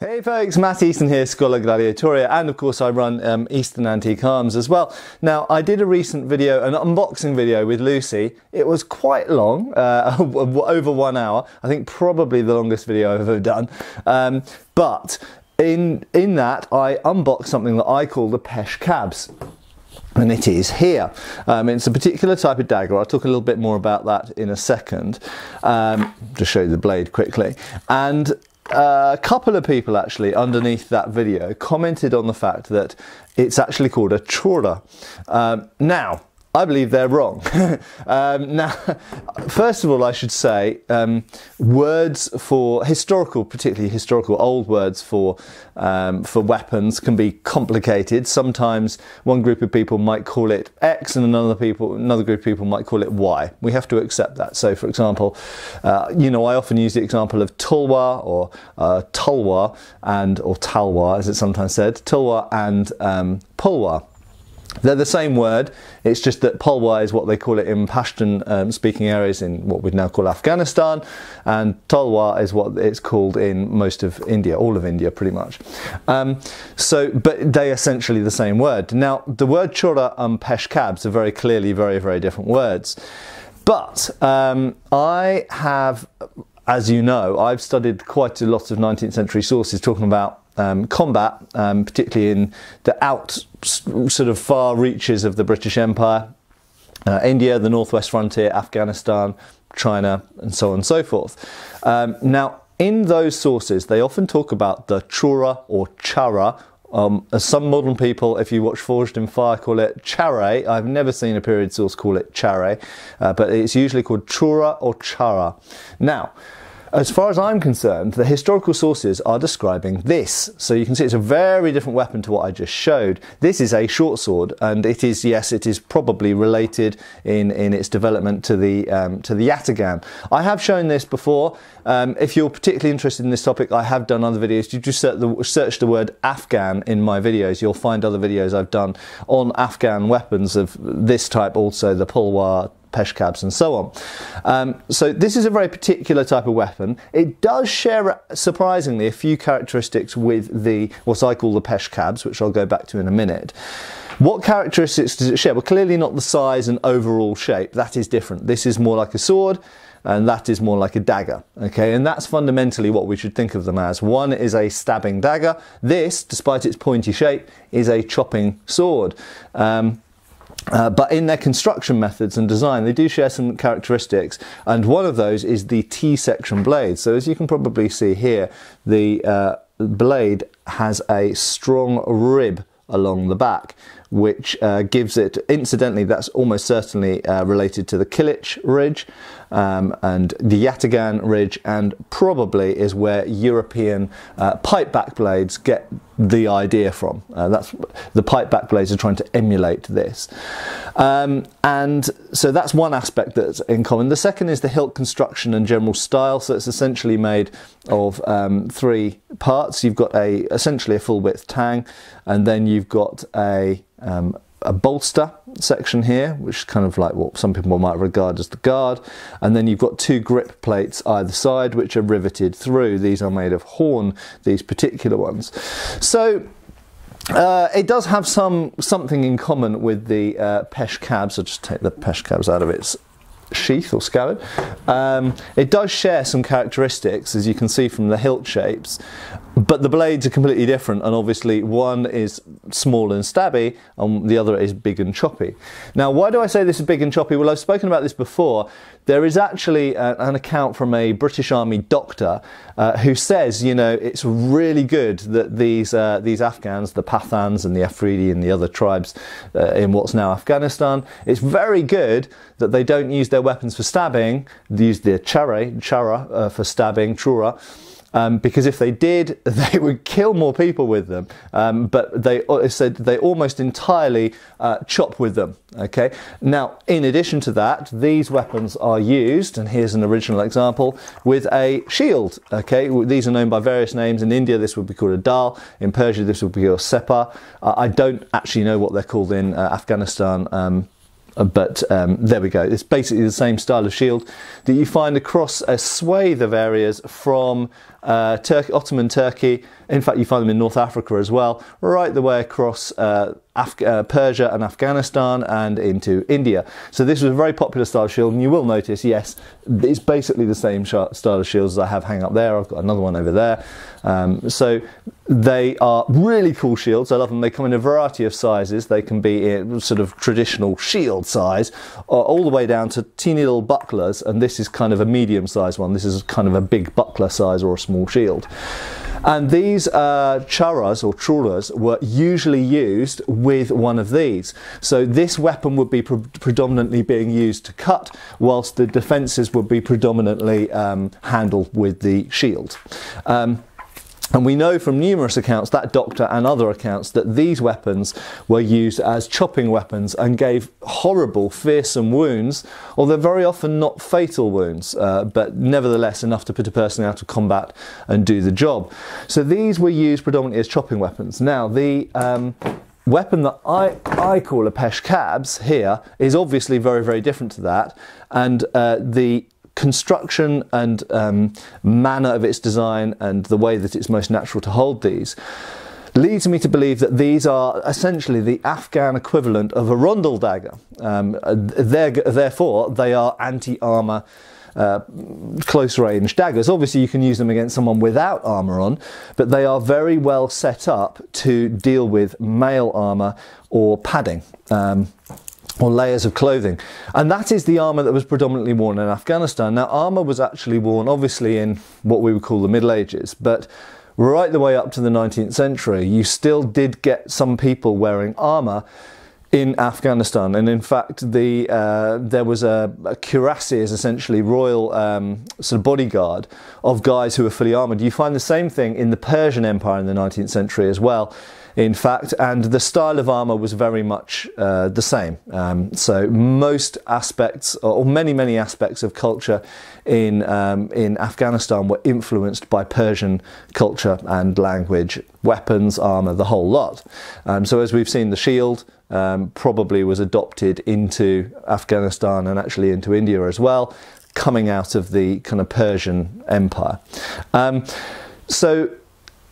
Hey folks, Matt Easton here, Scholar Gladiatoria, and of course I run Eastern Antique Arms as well. Now, I did a recent video, an unboxing video with Lucy. It was quite long, over 1 hour. I think probably the longest video I've ever done. But in that, I unboxed something that I call the Pesh Kabz. And it is here. It's a particular type of dagger. I'll talk a little bit more about that in a second. Just show you the blade quickly. And a couple of people actually underneath that video commented on the fact that it's actually called a Choora. Now, I believe they're wrong. Now, first of all, I should say words for historical, particularly historical old words for weapons can be complicated. Sometimes one group of people might call it X, and another group of people might call it Y. We have to accept that. So, for example, I often use the example of tulwar or tulwar or talwar, as it's sometimes said, tulwar and pulwar. They're the same word, it's just that pulwar is what they call it in Pashtun speaking areas in what we'd now call Afghanistan, and tulwar is what it's called in most of India, all of India pretty much. But they're essentially the same word. Now, the word Choora and Pesh Kabz are very clearly very, very different words. But I have, as you know, I've studied quite a lot of 19th century sources talking about combat, particularly in the sort of far reaches of the British Empire, India, the northwest frontier, Afghanistan, China, and so on and so forth. Now, in those sources, they often talk about the Choora or charah. As some modern people, if you watch Forged in Fire, call it charah. I've never seen a period source call it charah, but it's usually called Choora or charah. Now, as far as I'm concerned, the historical sources are describing this. So you can see it's a very different weapon to what I just showed. This is a short sword, and it is, yes, it is probably related in its development to the yataghan. I have shown this before. If you're particularly interested in this topic, I have done other videos. You just search the word Afghan in my videos. You'll find other videos I've done on Afghan weapons of this type, also the pulwar, Pesh Kabz, and so on. So this is a very particular type of weapon. It does share, surprisingly, a few characteristics with what I call the Pesh Kabz, which I'll go back to in a minute. What characteristics does it share? Well, clearly not the size and overall shape. That is different. This is more like a sword, and that is more like a dagger, okay? And that's fundamentally what we should think of them as. One is a stabbing dagger. This, despite its pointy shape, is a chopping sword. But in their construction methods and design, they do share some characteristics, and one of those is the T-section blade. So as you can probably see here, the blade has a strong rib along the back, which gives it, incidentally, that's almost certainly related to the Kilich ridge and the yataghan ridge, and probably is where European pipe-back blades get the idea from. That's the pipe-back blades are trying to emulate this. And so that's one aspect that's in common. The second is the hilt construction and general style. So it's essentially made of 3 parts. You've got essentially a full-width tang, and then you've got a bolster section here, which is kind of like what some people might regard as the guard, and then you've got 2 grip plates either side, which are riveted through. These are made of horn, these particular ones. So it does have something in common with the Pesh Kabz. I'll just take the Pesh Kabz out of its sheath or scabbard. It does share some characteristics, as you can see from the hilt shapes, but the blades are completely different, and obviously one is small and stabby and the other is big and choppy. Now, why do I say this is big and choppy? Well, I've spoken about this before. There is actually an account from a British Army doctor who says, you know, it's really good that these Afghans, the Pathans and the Afridi and the other tribes in what's now Afghanistan, it's very good that they don't use their weapons for stabbing. They use the charah for stabbing, Choora. Because if they did, they would kill more people with them. But they said they almost entirely chop with them. Okay. Now, in addition to that, these weapons are used, and here's an original example, with a shield. Okay. These are known by various names. In India, this would be called a dal. In Persia, this would be called a separ. I don't actually know what they're called in Afghanistan. But there we go. It's basically the same style of shield that you find across a swathe of areas from Ottoman Turkey. In fact, you find them in North Africa as well, right the way across Persia and Afghanistan and into India. So this was a very popular style of shield, and you will notice, yes, it's basically the same style of shields as I have hang up there. I've got another one over there. So they are really cool shields. I love them. They come in a variety of sizes. They can be in sort of traditional shield size, all the way down to teeny little bucklers, and this is kind of a medium-sized one. This is kind of a big buckler size or a small shield. And these charahs or choras were usually used with one of these. So this weapon would be predominantly being used to cut, whilst the defences would be predominantly handled with the shield. And we know from numerous accounts, that doctor and other accounts, that these weapons were used as chopping weapons and gave horrible, fearsome wounds, although very often not fatal wounds, but nevertheless enough to put a person out of combat and do the job. So these were used predominantly as chopping weapons. Now, the weapon that I call a Pesh Kabz here is obviously very, very different to that, and the construction and manner of its design and the way that it's most natural to hold these leads me to believe that these are essentially the Afghan equivalent of a Rundle Dagger. Therefore, they are anti-armour close-range daggers. Obviously, you can use them against someone without armour on, but they are very well set up to deal with mail armour or padding. Or layers of clothing. And that is the armour that was predominantly worn in Afghanistan. Now, armour was actually worn obviously in what we would call the Middle Ages, but right the way up to the 19th century, you still did get some people wearing armour in Afghanistan. And in fact, there was a cuirassier, is essentially royal sort of bodyguard of guys who were fully armoured. You find the same thing in the Persian Empire in the 19th century as well, in fact, and the style of armour was very much the same. So most aspects, or many aspects of culture in Afghanistan were influenced by Persian culture and language, weapons, armour, the whole lot. So as we've seen, the shield probably was adopted into Afghanistan and actually into India as well, coming out of the kind of Persian Empire.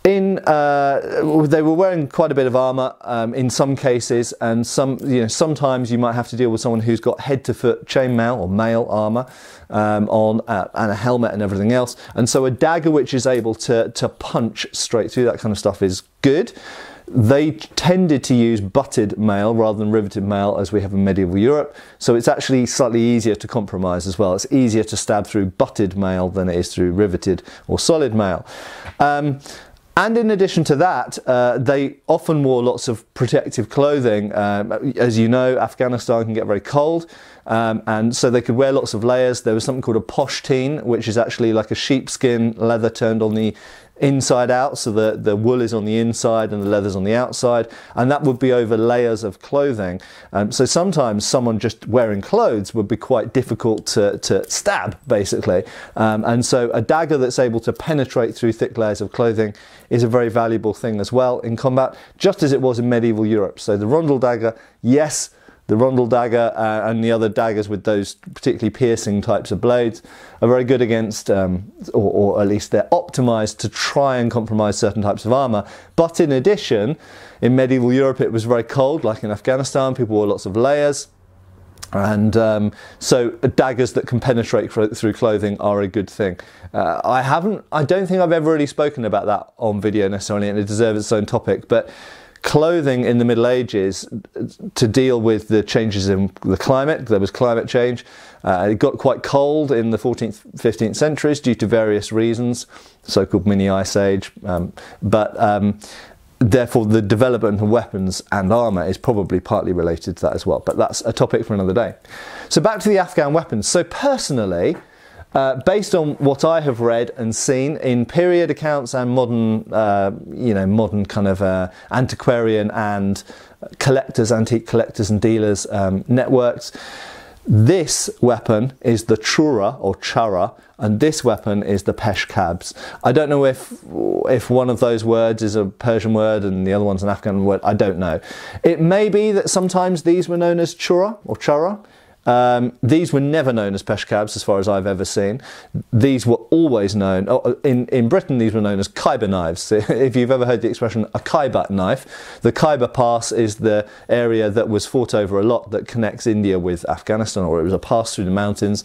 They were wearing quite a bit of armour in some cases, and sometimes you might have to deal with someone who's got head to foot chainmail or mail armour on, and a helmet and everything else. And so a dagger which is able to punch straight through that kind of stuff is good. They tended to use butted mail rather than riveted mail, as we have in medieval Europe, so it's actually slightly easier to compromise as well. It's easier to stab through butted mail than it is through riveted or solid mail. And in addition to that, they often wore lots of protective clothing. As you know, Afghanistan can get very cold, and so they could wear lots of layers. There was something called a poshteen, which is actually like a sheepskin leather turned on the inside out, so the wool is on the inside and the leather's on the outside, and that would be over layers of clothing. So sometimes someone just wearing clothes would be quite difficult to stab, basically. And so a dagger that's able to penetrate through thick layers of clothing is a very valuable thing as well in combat, just as it was in medieval Europe. So the Rundle Dagger, yes, the Rundle Dagger and the other daggers with those particularly piercing types of blades are very good against, or at least they're optimised to try and compromise certain types of armour. But in addition, in medieval Europe it was very cold, like in Afghanistan, people wore lots of layers. And so daggers that can penetrate through clothing are a good thing. I don't think I've ever really spoken about that on video necessarily, and it deserves its own topic, but clothing in the Middle Ages, to deal with the changes in the climate, there was climate change. It got quite cold in the 14th, 15th centuries due to various reasons, so-called mini ice age, therefore the development of weapons and armour is probably partly related to that as well, but that's a topic for another day. So back to the Afghan weapons. So personally, based on what I have read and seen in period accounts and modern, modern kind of antiquarian and antique collectors and dealers networks, this weapon is the Choora or charah, and this weapon is the Pesh Kabz. I don't know if one of those words is a Persian word and the other one's an Afghan word. I don't know. It may be that sometimes these were known as Choora or charah. These were never known as Pesh Kabz as far as I've ever seen. These were always known, in Britain these were known as Khyber knives. If you've ever heard the expression a Khyber knife, the Khyber pass is the area that was fought over a lot that connects India with Afghanistan, or it was a pass through the mountains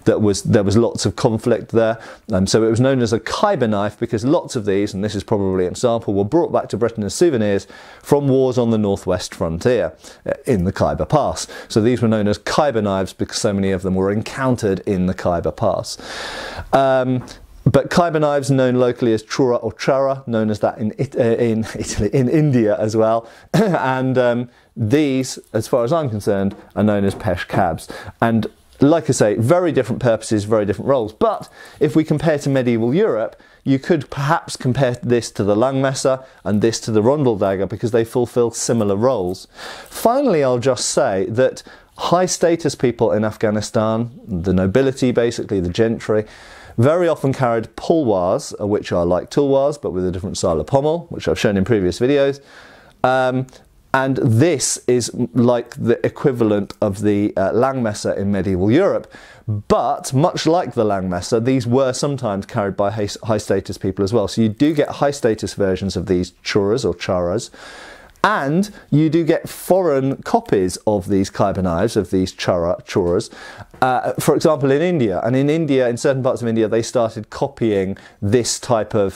there was lots of conflict there. So it was known as a Khyber knife because lots of these, and this is probably an example, were brought back to Britain as souvenirs from wars on the northwest frontier in the Khyber Pass. So these were known as Khyber knives because so many of them were encountered in the Khyber Pass. But Khyber knives, known locally as Choora or charah, known as that in Italy, in India as well. And these, as far as I'm concerned, are known as Pesh Kabz. And like I say, very different purposes, very different roles. But if we compare to medieval Europe, you could perhaps compare this to the Langmesser and this to the Rundle Dagger because they fulfill similar roles. Finally, I'll just say that high status people in Afghanistan, the nobility basically, the gentry, very often carried pulwars, which are like tulwars but with a different style of pommel, which I've shown in previous videos. And this is like the equivalent of the Langmesser in medieval Europe. But much like the Langmesser, these were sometimes carried by high status people as well. So you do get high status versions of these Chooras or charahs. And you do get foreign copies of these Khyber knives, of these Chooras, for example in India. And in India, in certain parts of India, they started copying this type of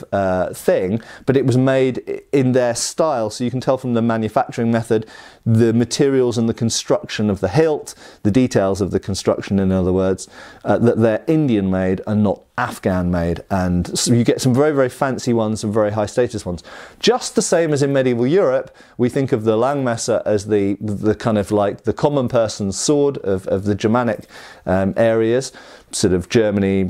thing, but it was made in their style. So you can tell from the manufacturing method, the materials and the construction of the hilt, the details of the construction in other words, that they're Indian made and not Afghan made. And so you get some very, very fancy ones, some very high status ones. Just the same as in medieval Europe, we think of the Langmesser as the kind of like the common person's sword of the Germanic areas, sort of Germany,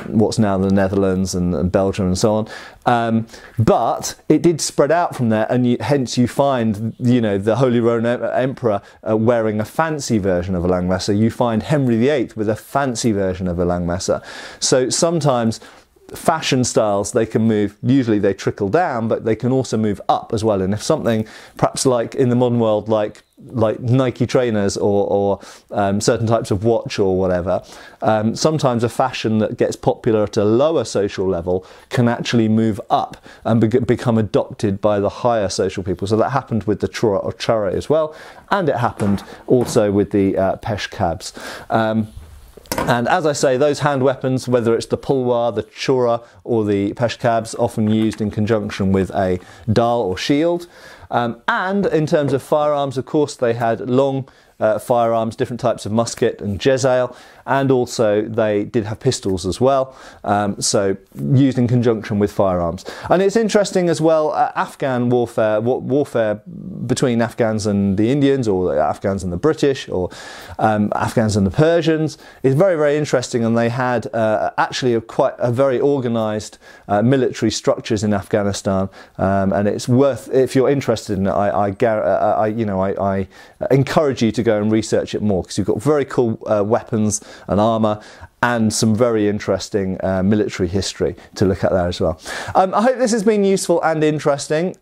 what's now the Netherlands and Belgium and so on. But it did spread out from there, and hence you find, you know, the Holy Roman Emperor wearing a fancy version of a Langmesser. You find Henry VIII with a fancy version of a Langmesser. So sometimes fashion styles, they can move, usually they trickle down, but they can also move up as well. And if something, perhaps like in the modern world, like Nike trainers or certain types of watch or whatever, sometimes a fashion that gets popular at a lower social level can actually move up and become adopted by the higher social people. So that happened with the Choora or charah as well, and it happened also with the Pesh Kabz. And as I say, those hand weapons, whether it's the pulwar, the Choora or the Pesh Kabz, often used in conjunction with a dal or shield. And in terms of firearms, of course, they had long firearms, different types of musket and jezail, and also they did have pistols as well, so used in conjunction with firearms. And it's interesting as well, Afghan warfare, warfare between Afghans and the Indians, or the Afghans and the British, or Afghans and the Persians, is very, very interesting. And they had actually quite a very organised military structures in Afghanistan, and it's worth, if you're interested in it, I encourage you to go and research it more, because you've got very cool weapons and armour and some very interesting military history to look at there as well. I hope this has been useful and interesting.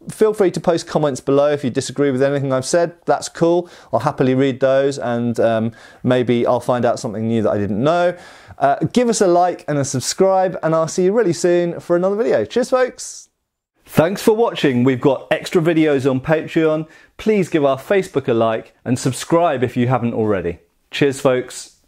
Feel free to post comments below if you disagree with anything I've said. That's cool. I'll happily read those, and maybe I'll find out something new that I didn't know. Give us a like and a subscribe, and I'll see you really soon for another video. Cheers, folks. Thanks for watching. We've got extra videos on Patreon. Please give our Facebook a like and subscribe if you haven't already. Cheers, folks.